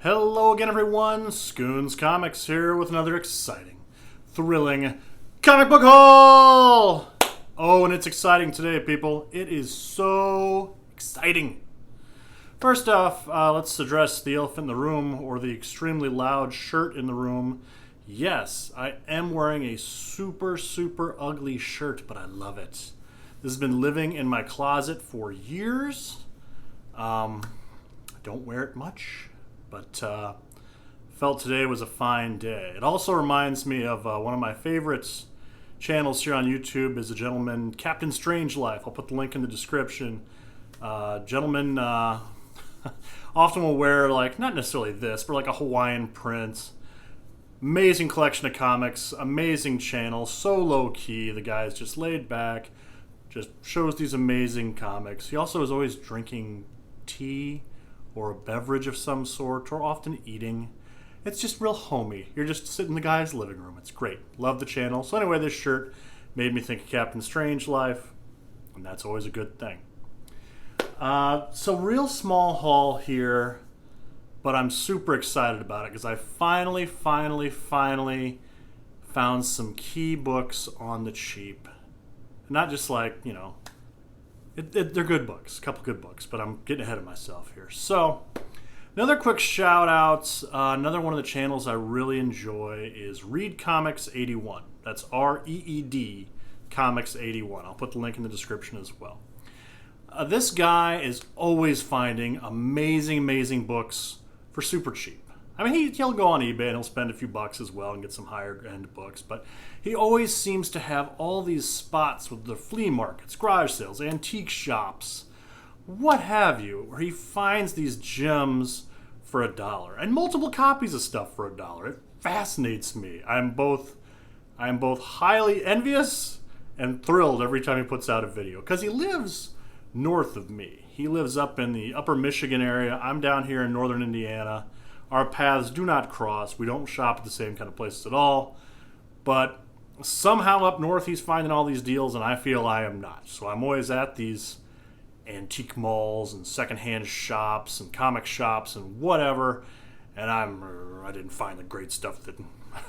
Hello again, everyone. Scoons Comics here with another exciting, thrilling comic book haul! Oh, and it's exciting today, people. It is so exciting. First off, let's address the elephant in the room, or the extremely loud shirt in the room. Yes, I am wearing a super, super ugly shirt, but I love it. This has been living in my closet for years. I don't wear it much, but felt today was a fine day. It also reminds me of one of my favorite channels here on YouTube is a gentleman, Captain Strangelife. I'll put the link in the description. Gentleman often will wear, like, not necessarily this, but like a Hawaiian print. Amazing collection of comics, amazing channel, so low-key. The guy's just laid back, just shows these amazing comics. He also is always drinking tea or a beverage of some sort, or often eating. It's just real homey. You're just sitting in the guy's living room. It's great. Love the channel. So anyway, this shirt made me think of Captain Strangelife, and that's always a good thing. So real small haul here, but I'm super excited about it because I finally found some key books on the cheap. Not just like, you know, they're good books, a couple good books, but I'm getting ahead of myself here. So, another quick shout out, another one of the channels I really enjoy is Reed Comics 81. That's R-E-E-D Comics 81. I'll put the link in the description as well. This guy is always finding amazing books for super cheap. I mean, he'll go on eBay and he'll spend a few bucks as well and get some higher end books, but he always seems to have all these spots with the flea markets, garage sales, antique shops, what have you, where he finds these gems for $1 and multiple copies of stuff for $1. It fascinates me. I am both highly envious and thrilled every time he puts out a video because he lives north of me. He lives up in the upper Michigan area. I'm down here in northern Indiana. Our paths do not cross. We don't shop at the same kind of places at all. But somehow up north he's finding all these deals and I feel I am not. So I'm always at these antique malls and secondhand shops and comic shops and whatever. And I didn't find the great stuff that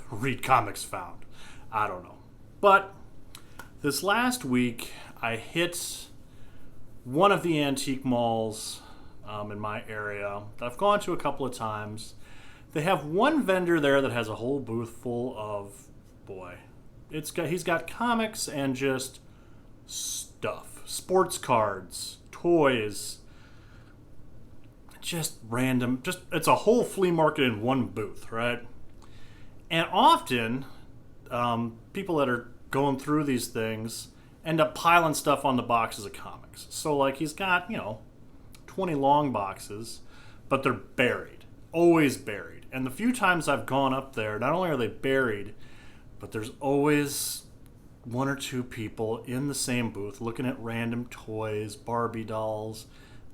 Reed Comics found. I don't know. But this last week I hit one of the antique malls in my area that I've gone to a couple of times. They have one vendor there that has a whole booth full of, he's got comics and just stuff. Sports cards, toys, just random, it's a whole flea market in one booth, right? And often, people that are going through these things end up piling stuff on the boxes of comics. So like he's got, 20 long boxes, but they're buried, always buried. And the few times I've gone up there, not only are they buried, but there's always one or two people in the same booth looking at random toys, Barbie dolls,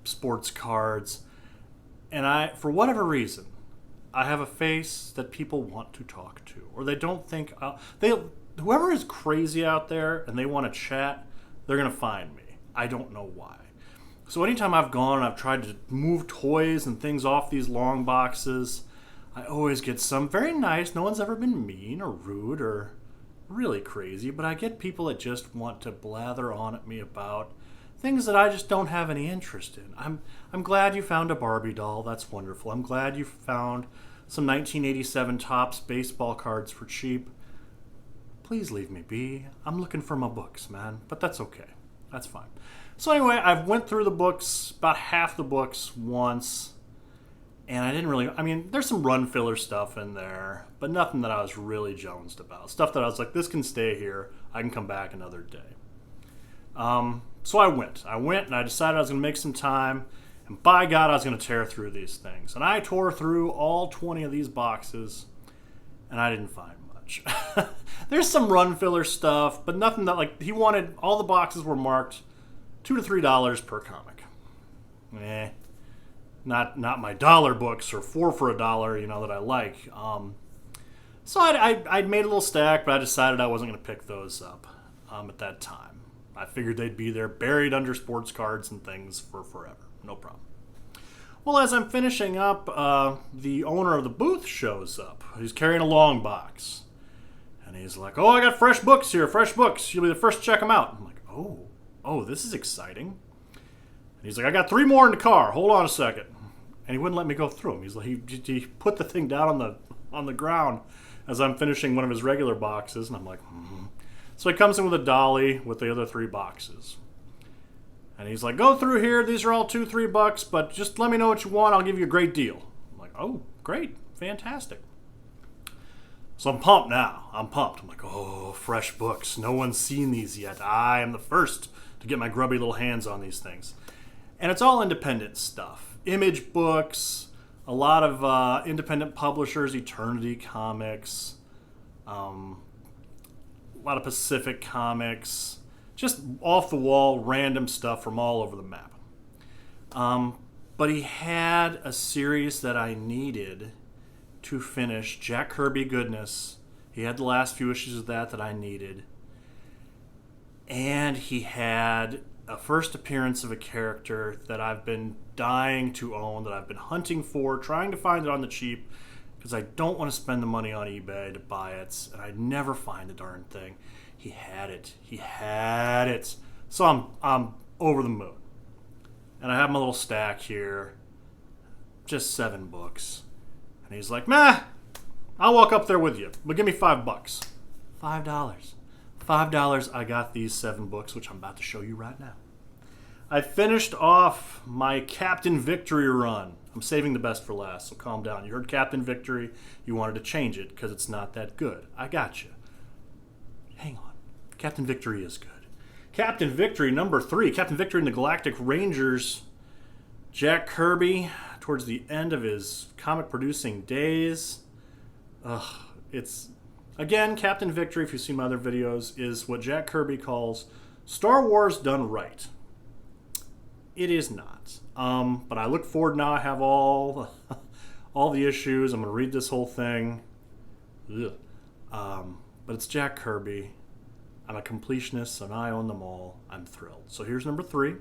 sports cards. And for whatever reason, I have a face that people want to talk to, or they don't think, whoever is crazy out there and they want to chat, they're going to find me. I don't know why. So anytime I've gone and I've tried to move toys and things off these long boxes, I always get some very nice, no one's ever been mean or rude or really crazy, but I get people that just want to blather on at me about things that I just don't have any interest in. I'm glad you found a Barbie doll, that's wonderful. I'm glad you found some 1987 Topps baseball cards for cheap. Please leave me be. I'm looking for my books, man, but that's okay. That's fine. So anyway, I've went through the books, about half the books once, and there's some run filler stuff in there, but nothing that I was really jonesed about. Stuff that I was like, this can stay here. I can come back another day. So I went and I decided I was going to make some time, and by God, I was going to tear through these things. And I tore through all 20 of these boxes, and I didn't find much. There's some run filler stuff, but nothing that, all the boxes were marked $2 to $3 per comic. Not my dollar books or 4 for $1, that I like. So I'd made a little stack, but I decided I wasn't going to pick those up at that time. I figured they'd be there buried under sports cards and things for forever. No problem. Well, as I'm finishing up, the owner of the booth shows up. He's carrying a long box. And he's like, "Oh, I got fresh books here, fresh books. You'll be the first to check them out." I'm like, oh, this is exciting. And he's like, "I got 3 more in the car. Hold on a second." And he wouldn't let me go through them. He's like, he put the thing down on the ground as I'm finishing one of his regular boxes. And I'm like, So he comes in with a dolly with the other 3 boxes. And he's like, "Go through here. These are all $2-3, but just let me know what you want. I'll give you a great deal." I'm like, "Oh, great. Fantastic." So I'm pumped now. I'm pumped. I'm like, "Oh, fresh books. No one's seen these yet. I am the first to get my grubby little hands on these things." And it's all independent stuff. Image books, a lot of independent publishers, Eternity Comics, a lot of Pacific Comics, just off the wall, random stuff from all over the map. But he had a series that I needed to finish, Jack Kirby goodness. He had the last few issues of that I needed. And he had a first appearance of a character that I've been dying to own, that I've been hunting for, trying to find it on the cheap, because I don't want to spend the money on eBay to buy it, and I never find the darn thing. He had it. He had it. So I'm over the moon. And I have my little stack here. Just 7 books. And he's like, "Meh, I'll walk up there with you. But give me $5. $5. $5, I got these 7 books, which I'm about to show you right now. I finished off my Captain Victory run. I'm saving the best for last, so calm down. You heard Captain Victory. You wanted to change it because it's not that good. I got you. Hang on. Captain Victory is good. Captain Victory number 3. Captain Victory and the Galactic Rangers. Jack Kirby, towards the end of his comic producing days. It's, again, Captain Victory, if you've seen my other videos, is what Jack Kirby calls Star Wars done right. It is not. But I look forward now. I have all the issues. I'm going to read this whole thing. But it's Jack Kirby. I'm a completionist, so now I own them all. I'm thrilled. So here's number 3.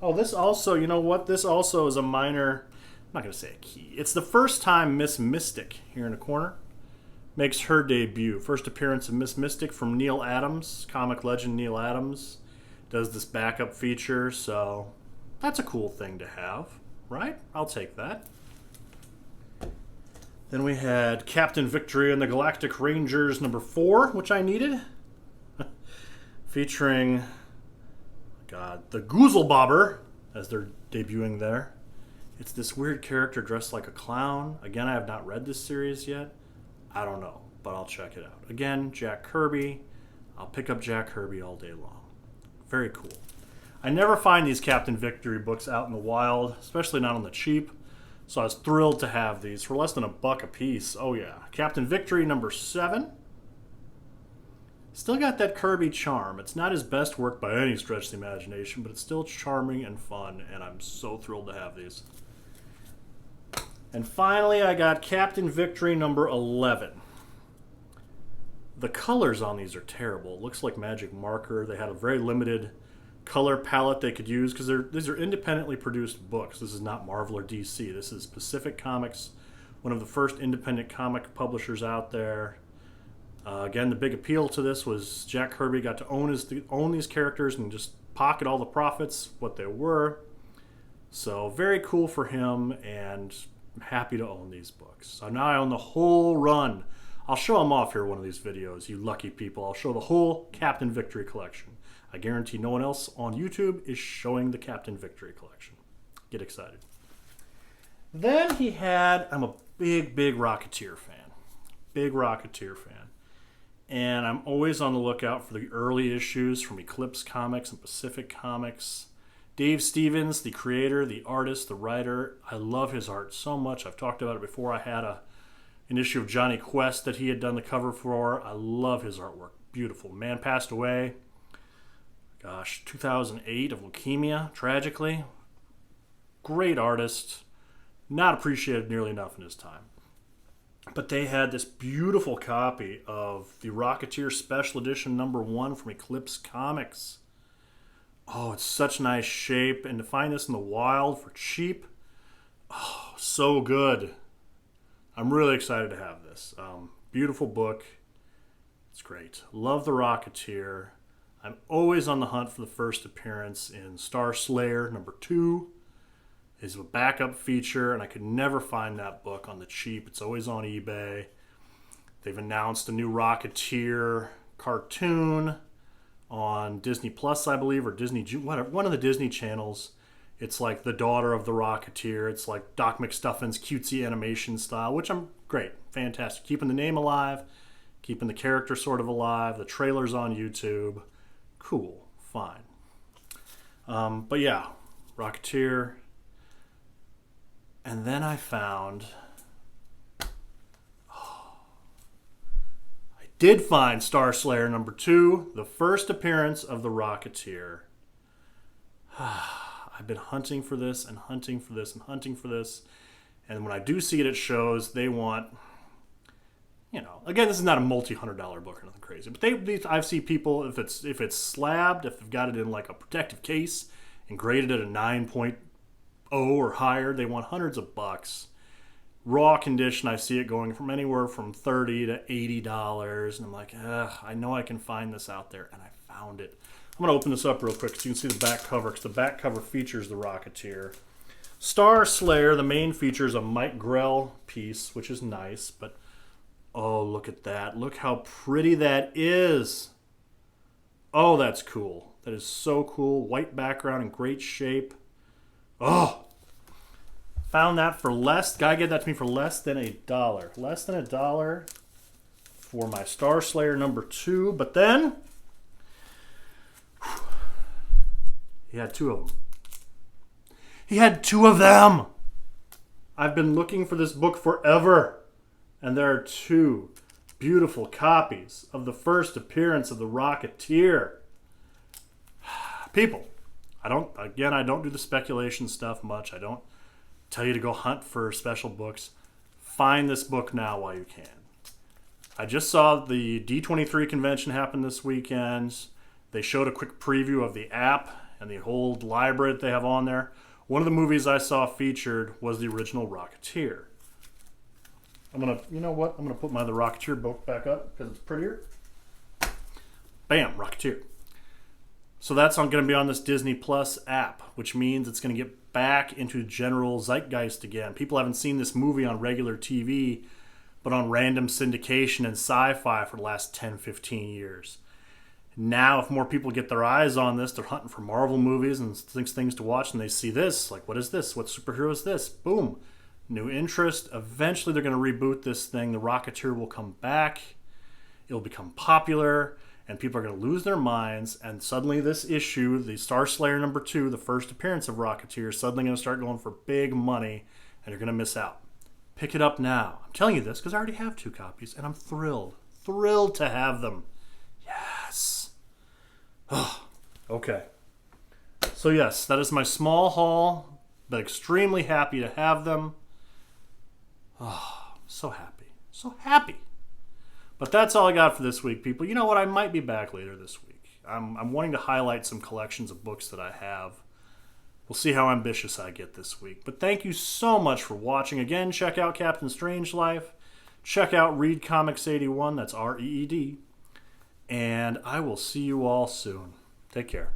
Oh, this also, you know what? This also is a minor, I'm not going to say a key. It's the first time Miss Mystic, here in the corner, makes her debut. First appearance of Miss Mystic from Neil Adams, comic legend Neil Adams. Does this backup feature, so that's a cool thing to have, right? I'll take that. Then we had Captain Victory and the Galactic Rangers number 4, which I needed. Featuring, the Goozlebobber, as they're debuting there. It's this weird character dressed like a clown. Again, I have not read this series yet. I don't know, but I'll check it out. Again, Jack Kirby. I'll pick up Jack Kirby all day long. Very cool. I never find these Captain Victory books out in the wild, especially not on the cheap. So I was thrilled to have these for less than $1 a piece. Oh yeah. Captain Victory number 7. Still got that Kirby charm. It's not his best work by any stretch of the imagination, but it's still charming and fun, and I'm so thrilled to have these. And finally, I got Captain Victory number 11. The colors on these are terrible. It looks like magic marker. They had a very limited color palette they could use because these are independently produced books. This is not Marvel or DC. This is Pacific Comics, one of the first independent comic publishers out there. Again, the big appeal to this was Jack Kirby got to own these characters and just pocket all the profits, what they were. So very cool for him, and I'm happy to own these books. So now I own the whole run. I'll show them off here one of these videos, you lucky people. I'll show the whole Captain Victory collection. I guarantee no one else on YouTube is showing the Captain Victory collection. Get excited. Then he had, I'm a big Rocketeer fan. Big Rocketeer fan. And I'm always on the lookout for the early issues from Eclipse Comics and Pacific Comics. Dave Stevens, the creator, the artist, the writer. I love his art so much. I've talked about it before. I had an issue of Johnny Quest that he had done the cover for. I love his artwork. Beautiful. Man passed away. 2008 of leukemia, tragically. Great artist. Not appreciated nearly enough in his time. But they had this beautiful copy of the Rocketeer Special Edition number 1 from Eclipse Comics. Oh, it's such nice shape. And to find this in the wild for cheap, oh, so good. I'm really excited to have this. Beautiful book. It's great. Love The Rocketeer. I'm always on the hunt for the first appearance in Star Slayer #2. Is a backup feature, and I could never find that book on the cheap. It's always on eBay. They've announced a new Rocketeer cartoon on Disney Plus, I believe, or Disney, whatever, one of the Disney channels. It's like the daughter of the Rocketeer. It's like Doc McStuffin's cutesy animation style, which I'm great, fantastic. Keeping the name alive, keeping the character sort of alive. The trailer's on YouTube. Cool, fine. But yeah, Rocketeer. And then I found, I did find Star Slayer #2, the first appearance of the Rocketeer. I've been hunting for this and hunting for this and hunting for this. And when I do see it at shows, they want, again, this is not a multi-$100 book or nothing crazy, but I've seen people, if it's slabbed, if they've got it in like a protective case and graded at a 9.0 or higher, they want hundreds of bucks. Raw condition, I see it going from anywhere from $30 to $80, and I'm like, I know I can find this out there, and I found it. I'm going to open this up real quick so you can see the back cover, because the back cover features the Rocketeer. Star Slayer, the main feature, is a Mike Grell piece, which is nice, but oh, look at that. Look how pretty that is. Oh, that's cool. That is so cool. White background in great shape. Oh, found that for less. Guy gave that to me for less than $1. Less than $1 for my Star Slayer #2. But then he had two of them. He had two of them. I've been looking for this book forever, and there are two beautiful copies of the first appearance of the Rocketeer. People, I don't do the speculation stuff much. I don't tell you to go hunt for special books. Find this book now while you can. I just saw the D23 convention happen this weekend. They showed a quick preview of the app and the whole library that they have on there. One of the movies I saw featured was the original Rocketeer. I'm gonna put my The Rocketeer book back up because it's prettier. Bam, Rocketeer. So that's going to be on this Disney Plus app, which means it's going to get back into general zeitgeist again. People haven't seen this movie on regular TV, but on random syndication and sci-fi for the last 10, 15 years. Now, if more people get their eyes on this, they're hunting for Marvel movies and things to watch, and they see this, like, what is this? What superhero is this? Boom. New interest. Eventually, they're going to reboot this thing. The Rocketeer will come back. It'll become popular. And people are going to lose their minds, and suddenly this issue, the Star Slayer #2, the first appearance of Rocketeer, is suddenly going to start going for big money, and you're going to miss out. Pick it up now. I'm telling you this because I already have 2 copies, and I'm thrilled to have them. Yes. Oh, okay. So yes, that is my small haul, but extremely happy to have them. Oh, so happy. So happy. But that's all I got for this week, people. You know what? I might be back later this week. I'm wanting to highlight some collections of books that I have. We'll see how ambitious I get this week. But thank you so much for watching. Again, check out Captain Strangeliffe. Check out Read Comics 81. That's REED. And I will see you all soon. Take care.